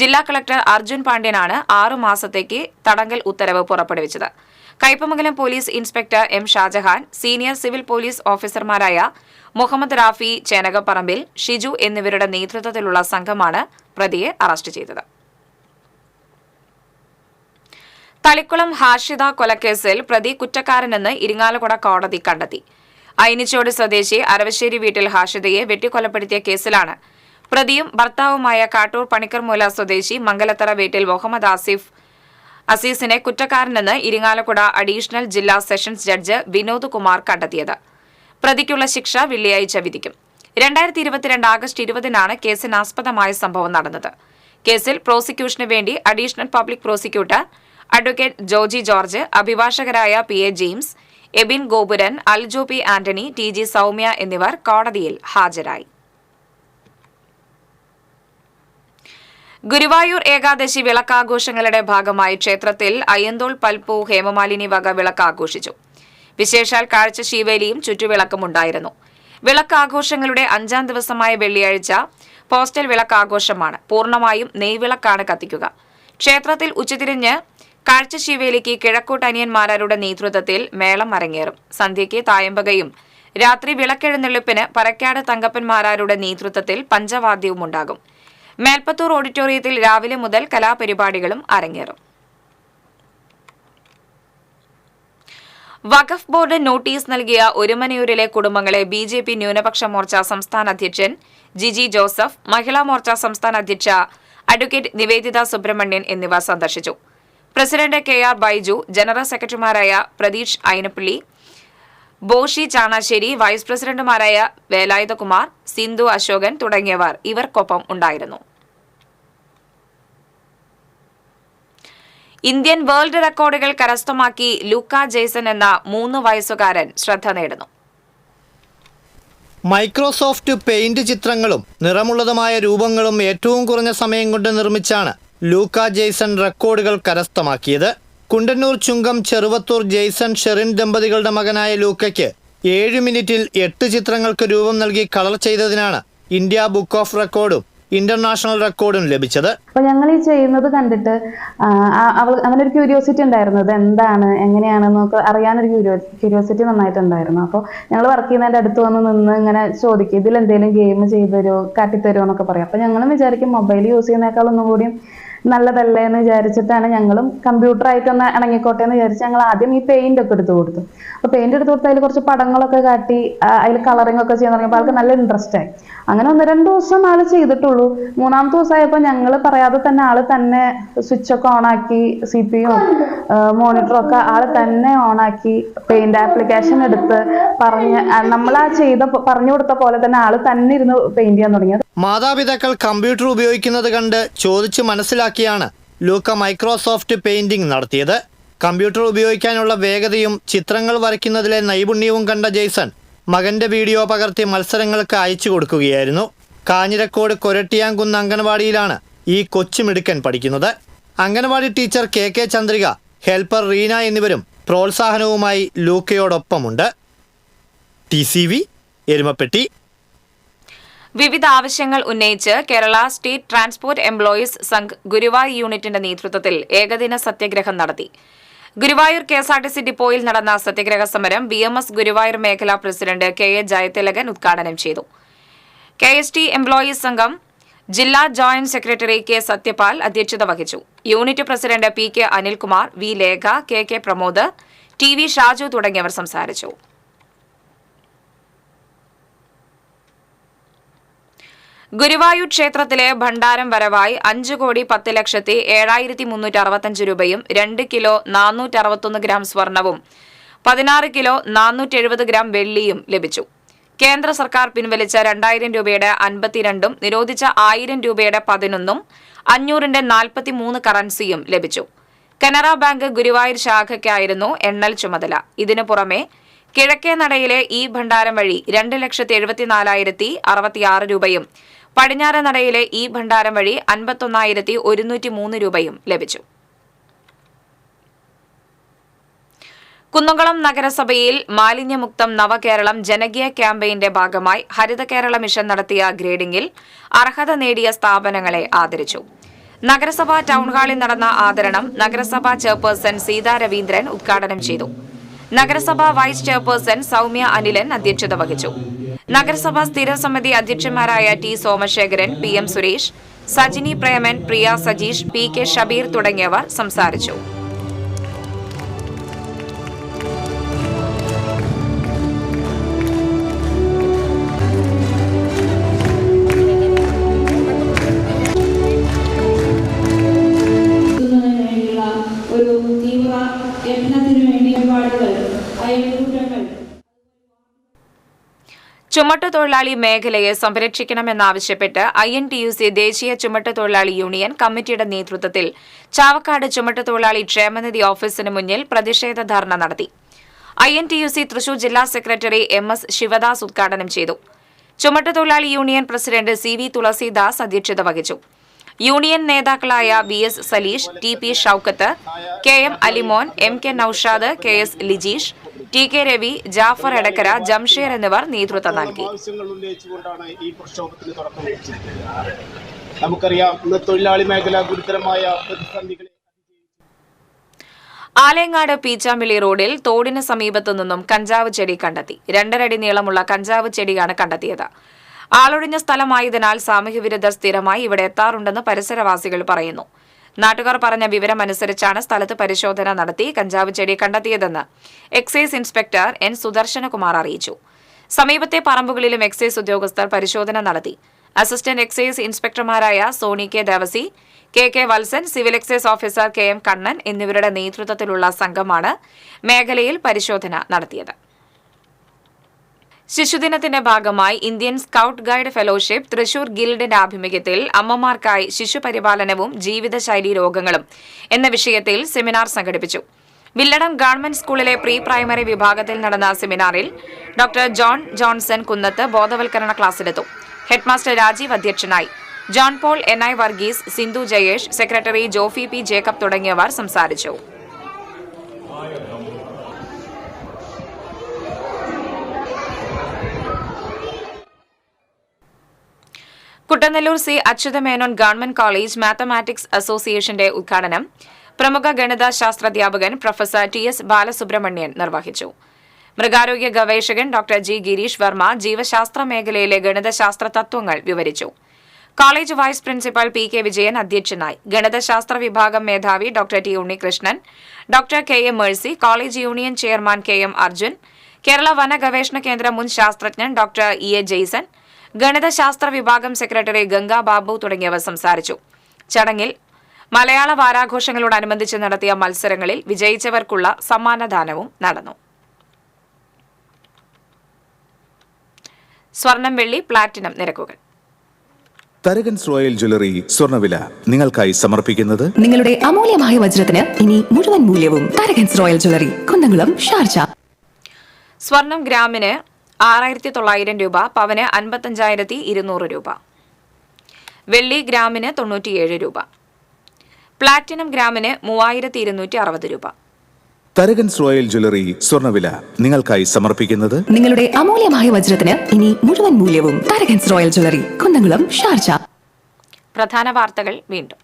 ജില്ലാ കളക്ടർ അർജുൻ പാണ്ഡ്യനാണ് 6 മാസത്തേക്ക് തടങ്കൽ ഉത്തരവ് പുറപ്പെടുവിച്ചത്. Kaipamangalam police inspector M. Shajahan, senior civil police ഓഫീസർമാരായ മുഹമ്മദ് റാഫി ചേനകപ്പറമ്പിൽ, ഷിജു എന്നിവരുടെ നേതൃത്വത്തിലുള്ള സംഘമാണ് പ്രതിയെ അറസ്റ്റ് ചെയ്തത്. തളിക്കുളം ഹാഷിദ കൊലക്കേസിൽ പ്രതി കുറ്റക്കാരനെന്ന് ഇരിങ്ങാലക്കുട കോടതി കണ്ടെത്തി. അയിനിച്ചോട് സ്വദേശി അരവശ്ശേരി വീട്ടിൽ ഹാഷിദയെ വെട്ടിക്കൊലപ്പെടുത്തിയ കേസിലാണ് പ്രതിയും ഭർത്താവുമായ കാട്ടൂർ പണിക്കർമൂല സ്വദേശി മംഗലത്തറ വീട്ടിൽ മുഹമ്മദ് അസീസിനെ കുറ്റക്കാരനെന്ന് ഇരിങ്ങാലക്കുട അഡീഷണൽ ജില്ലാ സെഷൻസ് ജഡ്ജ് വിനോദ് കുമാർ കണ്ടെത്തിയത്. പ്രതിക്കുള്ള ശിക്ഷ വെള്ളിയാഴ്ച വിധിക്കും. 2022 ആഗസ്റ്റ് 20-നാണ് കേസിനാസ്പദമായ സംഭവം നടന്നത്. കേസിൽ പ്രോസിക്യൂഷന് വേണ്ടി additional public prosecutor advocate Joji George, അഭിഭാഷകരായ PA James, Abin Gopuran, Aljo P. Antony, TG Soumya എന്നിവർ കോടതിയിൽ ഹാജരായി. ഗുരുവായൂർ ഏകാദശി വിളക്കാഘോഷങ്ങളുടെ ഭാഗമായി ക്ഷേത്രത്തിൽ അയ്യന്തോൾ പൽപ്പു ഹേമമാലിനി വക വിളക്ക് ആഘോഷിച്ചു. വിശേഷാൽ കാഴ്ച ശീവേലിയും ചുറ്റുവിളക്കും ഉണ്ടായിരുന്നു. വിളക്കാഘോഷങ്ങളുടെ 5ാം ദിവസമായ വെള്ളിയാഴ്ച പോസ്റ്റൽ വിളക്കാഘോഷമാണ്. പൂർണ്ണമായും നെയ്വിളക്കാണ് കത്തിക്കുക. ക്ഷേത്രത്തിൽ ഉച്ചതിരിഞ്ഞ് കാഴ്ച ശീവേലിക്ക് കിഴക്കോട്ട് അനിയന്മാരുടെ നേതൃത്വത്തിൽ മേളം അരങ്ങേറും. സന്ധ്യയ്ക്ക് തായമ്പകയും രാത്രി വിളക്കെഴുന്നള്ളിപ്പിന് പരക്കാട് തങ്കപ്പന്മാരുടെ നേതൃത്വത്തിൽ പഞ്ചവാദ്യവും ഉണ്ടാകും. മേൽപ്പത്തൂർ ഓഡിറ്റോറിയത്തിൽ രാവിലെ മുതൽ കലാപരിപാടികളും അരങ്ങേറും. വഖഫ് ബോർഡ് നോട്ടീസ് നൽകിയ ഒരുമനയൂരിലെ കുടുംബങ്ങളെ BJP ന്യൂനപക്ഷ മോർച്ച സംസ്ഥാന അധ്യക്ഷൻ ജിജി ജോസഫ്, മഹിളാ മോർച്ച സംസ്ഥാന അധ്യക്ഷ അഡ്വക്കേറ്റ് നിവേദിത സുബ്രഹ്മണ്യൻ എന്നിവർ സന്ദർശിച്ചു. പ്രസിഡന്റ് KR ബൈജു, ജനറൽ സെക്രട്ടറിമാരായ പ്രതീഷ് ഐനപ്പള്ളി, ബോഷി ചാണാശ്ശേരി, വൈസ് പ്രസിഡന്റുമാരായ വേലായുധകുമാർ, സിന്ധു അശോകൻ തുടങ്ങിയവർ ഇവർക്കൊപ്പം ഉണ്ടായിരുന്നു. ഇന്ത്യൻ വേൾഡ് റെക്കോർഡുകൾ കരസ്ഥമാക്കി ലൂക്ക ജെയ്സൺ എന്ന 3 വയസ്സുകാരൻ ശ്രദ്ധ നേടുന്നു. മൈക്രോസോഫ്റ്റ് പെയിന്റ് ചിത്രങ്ങളും നിറമുള്ളതുമായ രൂപങ്ങളും ഏറ്റവും കുറഞ്ഞ സമയം കൊണ്ട് നിർമ്മിച്ചാണ് ലൂക്ക ജെയ്സൺ റെക്കോർഡുകൾ കരസ്ഥമാക്കിയത്. കുണ്ടന്നൂർ ചുങ്കം ചെറുവത്തൂർ ജെയ്സൺ ഷെറിൻ ദമ്പതികളുടെ മകനായ ലൂക്കയ്ക്ക് 7 മിനിറ്റിൽ 8 ചിത്രങ്ങൾക്ക് രൂപം നൽകി കളർ ചെയ്തതിനാണ് ഇന്ത്യ ബുക്ക് ഓഫ് റെക്കോർഡും ഇന്റർനാഷണൽ റെക്കോർഡും ലഭിച്ചത്. അപ്പോൾ ഞങ്ങൾ ഈ ചെയ്യുന്നത് കണ്ടിട്ട് അവനൊരു ക്യൂരിയോസിറ്റി ഉണ്ടായിരുന്നു. ഇത് എന്താണ്, എങ്ങനെയാണെന്നൊക്കെ അറിയാനൊരു ക്യൂരിയോസിറ്റി നന്നായിട്ടുണ്ടായിരുന്നു. അപ്പോൾ ഞങ്ങൾ വർക്ക് ചെയ്യുന്നതിൻ്റെ അടുത്ത് വന്ന് നിന്ന് ഇങ്ങനെ ചോദിക്കും, ഇതിൽ എന്തെങ്കിലും ഗെയിം ചെയ്തുതരുമോ, കാട്ടിത്തരുമോ എന്നൊക്കെ പറയും. അപ്പോൾ ഞങ്ങളും വിചാരിക്കും മൊബൈൽ യൂസ് ചെയ്യുന്നേക്കാൾ ഒന്നും കൂടിയും നല്ലതല്ലേ എന്ന് വിചാരിച്ചിട്ടാണ് ഞങ്ങളും കമ്പ്യൂട്ടറായിട്ടൊന്ന് ഇണങ്ങിക്കോട്ടെ എന്ന് വിചാരിച്ച് ഞങ്ങൾ ആദ്യം ഈ പെയിന്റ് ഒക്കെ എടുത്തു കൊടുത്തു. അപ്പോൾ പെയിന്റ് എടുത്തു കൊടുത്ത് അതിൽ കുറച്ച് പടങ്ങളൊക്കെ കാട്ടി അതിൽ കളറിംഗ് ഒക്കെ ചെയ്യാൻ തുടങ്ങിയപ്പോൾ ആൾക്ക് നല്ല ഇൻട്രസ്റ്റ് ആയി. അങ്ങനെ 1-2 ദിവസം ആൾ ചെയ്തിട്ടുള്ളൂ. 3-ാമത്തെ ദിവസമായപ്പോൾ ഞങ്ങൾ പറയാതെ തന്നെ ആൾ തന്നെ സ്വിച്ച് ഒക്കെ ഓണാക്കി, CPU മോണിറ്ററും ഒക്കെ ആൾ തന്നെ ഓണാക്കി പെയിന്റ് ആപ്ലിക്കേഷൻ എടുത്ത് നമ്മളാ പറഞ്ഞു കൊടുത്ത പോലെ തന്നെ ആൾ തന്നെ ഇരുന്ന് പെയിന്റ് ചെയ്യാൻ തുടങ്ങിയത്. മാതാപിതാക്കൾ കമ്പ്യൂട്ടർ ഉപയോഗിക്കുന്നത് കണ്ട് ചോദിച്ച് മനസ്സിലാക്കിയാണ് ലൂക്ക മൈക്രോസോഫ്റ്റ് പെയിന്റിംഗ് നടത്തിയത്. കമ്പ്യൂട്ടർ ഉപയോഗിക്കാനുള്ള വേഗതയും ചിത്രങ്ങൾ വരയ്ക്കുന്നതിലെ നൈപുണ്യവും കണ്ട ജെയ്സൺ മകന്റെ വീഡിയോ പകർത്തി മത്സരങ്ങൾക്ക് അയച്ചു കൊടുക്കുകയായിരുന്നു. കാഞ്ഞിരക്കോട് കൊരട്ടിയാങ്കുന്ന് അംഗൻവാടിയിലാണ് ഈ കൊച്ചുമിടുക്കൻ പഠിക്കുന്നത്. Anganwadi teacher KK Chandrika, helper Reena എന്നിവരും പ്രോത്സാഹനവുമായി ലൂക്കയോടൊപ്പമുണ്ട്. TCV എരുമപ്പെട്ടി. വിവിധ ആവശ്യങ്ങൾ ഉന്നയിച്ച് Kerala state transport employees Sangh Guruvayur യൂണിറ്റിന്റെ നേതൃത്വത്തിൽ ഏകദിന സത്യഗ്രഹം നടത്തി. ഗുരുവായൂർ KSRTC ഡിപ്പോയിൽ നടന്ന സത്യഗ്രഹ സമരം BMS ഗുരുവായൂർ മേഖലാ പ്രസിഡന്റ് KA ജയതിലകൻ ഉദ്ഘാടനം ചെയ്തു. KST എംപ്ലോയീസ് സംഘം ജില്ലാ ജോയിന്റ് സെക്രട്ടറി K സത്യപാൽ അധ്യക്ഷത വഹിച്ചു. Unit president PK Anilkumar, V Lekha, KK Pramod, TV Shaju തുടങ്ങിയവർ സംസാരിച്ചു. ഗുരുവായൂർ ക്ഷേത്രത്തിലെ ഭണ്ഡാരം വരവായി 5,10,07,365 രൂപയും 2 കിലോ 461 ഗ്രാം സ്വർണവും 16 കിലോ 470 ഗ്രാം വെള്ളിയും ലഭിച്ചു. കേന്ദ്ര സർക്കാർ പിൻവലിച്ച 2,000 രൂപയുടെ 52ഉം നിരോധിച്ച 1,000 രൂപയുടെ 11ഉം 500ന്റെ 43 കറൻസിയും ലഭിച്ചു. കനറ ബാങ്ക് ഗുരുവായൂർ ശാഖയ്ക്കായിരുന്നു എണ്ണൽ ചുമതല. ഇതിനു പുറമെ കിഴക്കേ നടയിലെ ഈ ഭണ്ഡാരം വഴി 2,74,066 രൂപയും പടിഞ്ഞാറ് നടയിലെ ഈ ഭണ്ഡാരം വഴി 51,103 രൂപയും ലഭിച്ചു. കുന്നംകുളം നഗരസഭയിൽ മാലിന്യമുക്തം നവകേരളം ജനകീയ ക്യാമ്പയിന്റെ ഭാഗമായി ഹരിത കേരള മിഷൻ നടത്തിയ ഗ്രേഡിംഗിൽ അർഹത നേടിയ സ്ഥാപനങ്ങളെ ആദരിച്ചു. നഗരസഭാ ടൗൺഹാളിൽ നടന്ന ആദരണം നഗരസഭാ ചെയർപേഴ്സൺ സീതാ രവീന്ദ്രൻ ഉദ്ഘാടനം ചെയ്തു. നഗരസഭാ വൈസ് ചെയർപേഴ്സൺ സൗമ്യ അനിലൻ അധ്യക്ഷത വഹിച്ചു. നഗരസഭാ സ്ഥിരം സമിതി അധ്യക്ഷന്മാരായ T സോമശേഖരൻ, PM സുരേഷ്, സജിനി പ്രേമൻ, പ്രിയ സജീഷ്, PK ഷബീർ തുടങ്ങിയവർ സംസാരിച്ചു. ചുമട്ടുതൊഴിലാളി മേഖലയെ സംരക്ഷിക്കണമെന്നാവശ്യപ്പെട്ട് INTUC ദേശീയ ചുമട്ടുതൊഴിലാളി യൂണിയൻ കമ്മിറ്റിയുടെ നേതൃത്വത്തിൽ ചാവക്കാട് ചുമട്ടുതൊഴിലാളി ക്ഷേമനിധി ഓഫീസിന് മുന്നിൽ പ്രതിഷേധ ധർണ നടത്തി. INTUC തൃശൂർ ജില്ലാ സെക്രട്ടറി MS ശിവദാസ് ഉദ്ഘാടനം ചെയ്തു. ചുമട്ടുതൊഴിലാളി യൂണിയൻ പ്രസിഡന്റ് CV തുളസീദാസ് അധ്യക്ഷത വഹിച്ചു. യൂണിയൻ നേതാക്കളായ VS Saleesh, TP Shoukath, KM Alimon, MK Naushad, KS Lijeesh, TK Ravi, Jafar Edakkara, Jamsheer എന്നിവർ നേതൃത്വം നൽകി. നമുക്കറിയാം തൊഴിലാളി മേഖല ഗുരുതരമായ പ്രതിസന്ധികളെ. ആലയങ്ങാട് പീച്ചാമ്പിള്ളി റോഡിൽ തോടിന് സമീപത്തു നിന്നും കഞ്ചാവ് ചെടി കണ്ടെത്തി. 2.5 അടി നീളമുള്ള കഞ്ചാവ് ചെടിയാണ് കണ്ടെത്തിയത്. ആളൊഴിഞ്ഞ സ്ഥലമായതിനാൽ സാമൂഹ്യവിരുദ്ധർ സ്ഥിരമായി ഇവിടെ എത്താറുണ്ടെന്ന് പരിസരവാസികൾ പറയുന്നു. നാട്ടുകാർ പറഞ്ഞ വിവരമനുസരിച്ചാണ് സ്ഥലത്ത് പരിശോധന നടത്തി കഞ്ചാവ് ചെടി കണ്ടെത്തിയതെന്ന് എക്സൈസ് ഇൻസ്പെക്ടർ N സുദർശനകുമാർ അറിയിച്ചു. സമീപത്തെ പറമ്പുകളിലും എക്സൈസ് ഉദ്യോഗസ്ഥർ പരിശോധന നടത്തി. അസിസ്റ്റന്റ് എക്സൈസ് ഇൻസ്പെക്ടർമാരായ Sony K Devasi, KK Valsan, civil excise officer KM Kannan എന്നിവരുടെ നേതൃത്വത്തിലുള്ള സംഘമാണ് മേഖലയിൽ പരിശോധന നടത്തിയത്. ശിശുദിനത്തിന്റെ ഭാഗമായി Indian scout guide fellowship Thrissur ഗിൽഡിന്റെ ആഭിമുഖ്യത്തിൽ അമ്മമാർക്കായി ശിശുപരിപാലനവും ജീവിതശൈലി രോഗങ്ങളും എന്ന വിഷയത്തിൽ സെമിനാർ സംഘടിപ്പിച്ചു. വില്ലടം ഗവൺമെന്റ് സ്കൂളിലെ പ്രീ പ്രൈമറി വിഭാഗത്തിൽ നടന്ന സെമിനാറിൽ ഡോക്ടർ ജോൺ ജോൺസൺ കുന്നത്ത് ബോധവൽക്കരണ ക്ലാസ്സിലെത്തു. ഹെഡ്മാസ്റ്റർ രാജീവ് അധ്യക്ഷനായി. John Paul, NI Varghese, Sindhu Jayesh, secretary Jofi P Jacob തുടങ്ങിയവർ സംസാരിച്ചു. Kuttanellur C Achutha Menon government college mathematics അസോസിയേഷന്റെ ഉദ്ഘാടനം പ്രമുഖ ഗണിത ശാസ്ത്രാധ്യാപകൻ പ്രൊഫസർ TS ബാലസുബ്രഹ്മണ്യൻ നിർവഹിച്ചു. മൃഗാരോഗ്യ ഗവേഷകൻ ഡോക്ടർ G ഗിരീഷ് വർമ്മ ജീവശാസ്ത്ര മേഖലയിലെ ഗണിതശാസ്ത്ര തത്വങ്ങൾ വിവരിച്ചു. College vice principal P K Vijayan അധ്യക്ഷനായി. ഗണിതശാസ്ത്ര വിഭാഗം മേധാവി doctor T Unnikrishnan, doctor K M Mercy, college union chairman K M Arjun, Kerala വന ഗവേഷണ കേന്ദ്ര മുൻ ശാസ്ത്രജ്ഞൻ ഡോക്ടർ ഇ എ ജെയ്സൺ, ഗണിതശാസ്ത്ര വിഭാഗം സെക്രട്ടറി ഗംഗാ ബാബു തുടങ്ങിയവർ സംസാരിച്ചു. ചടങ്ങിൽ മലയാള വാരാഘോഷങ്ങളോടനുബന്ധിച്ച് നടത്തിയ മത്സരങ്ങളിൽ വിജയിച്ചവർക്കുള്ള സമ്മാനദാനവും നടന്നു. സ്വർണം, വെള്ളി, പ്ലാറ്റിനം നിരക്കുകൾ. തരകൻസ് റോയൽ ജ്വല്ലറി സ്വർണ്ണവില നിങ്ങൾക്കായി സമർപ്പിക്കുന്നത് നിങ്ങളുടെ അമൂല്യമായ വജ്രത്തിന് ഇനി മുഴുവൻ മൂല്യവും Tharakans royal jewellery, Kunnamkulam, Sharjah. സ്വർണം ഗ്രാമിന് 6,900 രൂപ, പവന് 55,200 രൂപ. വെള്ളി ഗ്രാമിന് 97 രൂപ. പ്ലാറ്റിനം ഗ്രാമിന് 3,260 രൂപ. തരകൻസ് റോയൽ ജ്വല്ലറി സ്വർണ്ണവില നിങ്ങൾക്കായി സമർപ്പിക്കുന്നത് നിങ്ങളുടെ അമൂല്യമായ വജ്രത്തിന് ഇനി മുഴുവൻ മൂല്യവും Tharakans royal jewellery, Kunnamkulam, Sharjah. പ്രധാന വാർത്തകൾ വീണ്ടും.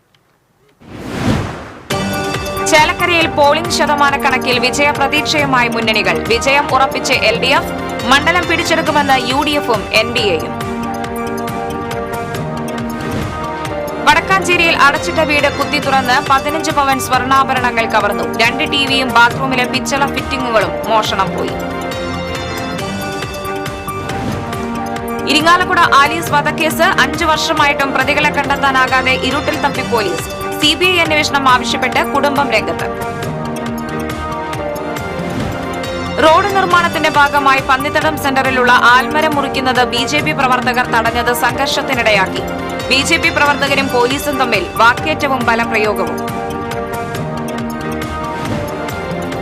ചേലക്കരയിൽ പോളിംഗ് ശതമാനക്കണക്കിൽ വിജയപ്രതീക്ഷയുമായി മുന്നണികൾ. വിജയം ഉറപ്പിച്ച് LDF, മണ്ഡലം പിടിച്ചെടുക്കുമെന്ന് UDFും NDAയും. വടക്കാഞ്ചേരിയിൽ അടച്ചിട്ട വീട് കുത്തി തുറന്ന് 15 പവൻ സ്വർണ്ണാഭരണങ്ങൾ കവർന്നു. 2 ടിവിയും ബാത്റൂമിലെ പിച്ചള ഫിറ്റിംഗുകളും മോഷണം പോയി. ഇരിങ്ങാലക്കുട ആലീസ് വധക്കേസ് 5 വർഷമായിട്ടും പ്രതികളെ കണ്ടെത്താനാകാതെ ഇരുട്ടിൽ തപ്പി പോലീസ്. CBI അന്വേഷണം ആവശ്യപ്പെട്ട് കുടുംബം രംഗത്ത്. റോഡ് നിർമ്മാണത്തിന്റെ ഭാഗമായി പന്നിത്തടം സെന്ററിലുള്ള ആൽമരം മുറിക്കുന്നത് BJP പ്രവർത്തകർ തടഞ്ഞത് സംഘർഷത്തിനിടയാക്കി. BJP പ്രവർത്തകരും പോലീസും തമ്മിൽ വാക്കേറ്റവും ബലപ്രയോഗവും.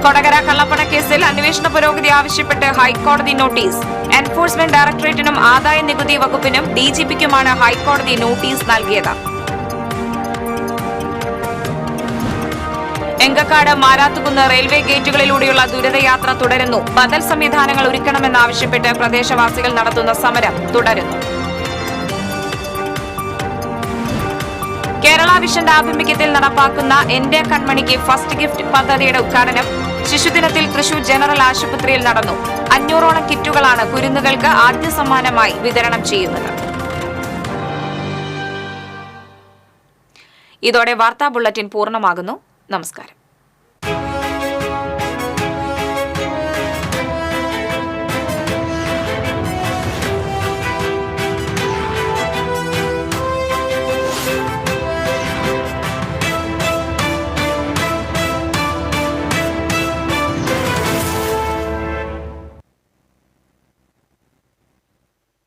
കൊടകര കള്ളപ്പണക്കേസിൽ അന്വേഷണ പുരോഗതി ആവശ്യപ്പെട്ട് ഹൈക്കോടതി നോട്ടീസ്. എൻഫോഴ്സ്മെന്റ് ഡയറക്ടറേറ്റിനും ആദായ നികുതി വകുപ്പിനും DGPക്കുമാണ് ഹൈക്കോടതി നോട്ടീസ് നൽകിയത്. എങ്കക്കാട് മാരാത്തുകുന്ന് റെയിൽവേ ഗേറ്റുകളിലൂടെയുള്ള ദുരിതയാത്ര തുടരുന്നു. ബദൽ സംവിധാനങ്ങൾ ഒരുക്കണമെന്നാവശ്യപ്പെട്ട് പ്രദേശവാസികൾ നടത്തുന്ന സമരം തുടരുന്നു. കേരള വിഷന്റെ ആഭിമുഖ്യത്തിൽ നടപ്പാക്കുന്ന എന്റെ കൺമണിക്ക് ഫസ്റ്റ് ഗിഫ്റ്റ് പദ്ധതിയുടെ ഉദ്ഘാടനം ശിശുദിനത്തിൽ തൃശൂർ ജനറൽ ആശുപത്രിയിൽ നടന്നു. 500ഓളം കിറ്റുകളാണ് കുരുന്നുകൾക്ക് ആദ്യ സമ്മാനമായി വിതരണം ചെയ്യുന്നത്. ഇതോടെ വാർത്താ ബുള്ളറ്റിൻ പൂർണ്ണമാകുന്നു. നമസ്കാരം.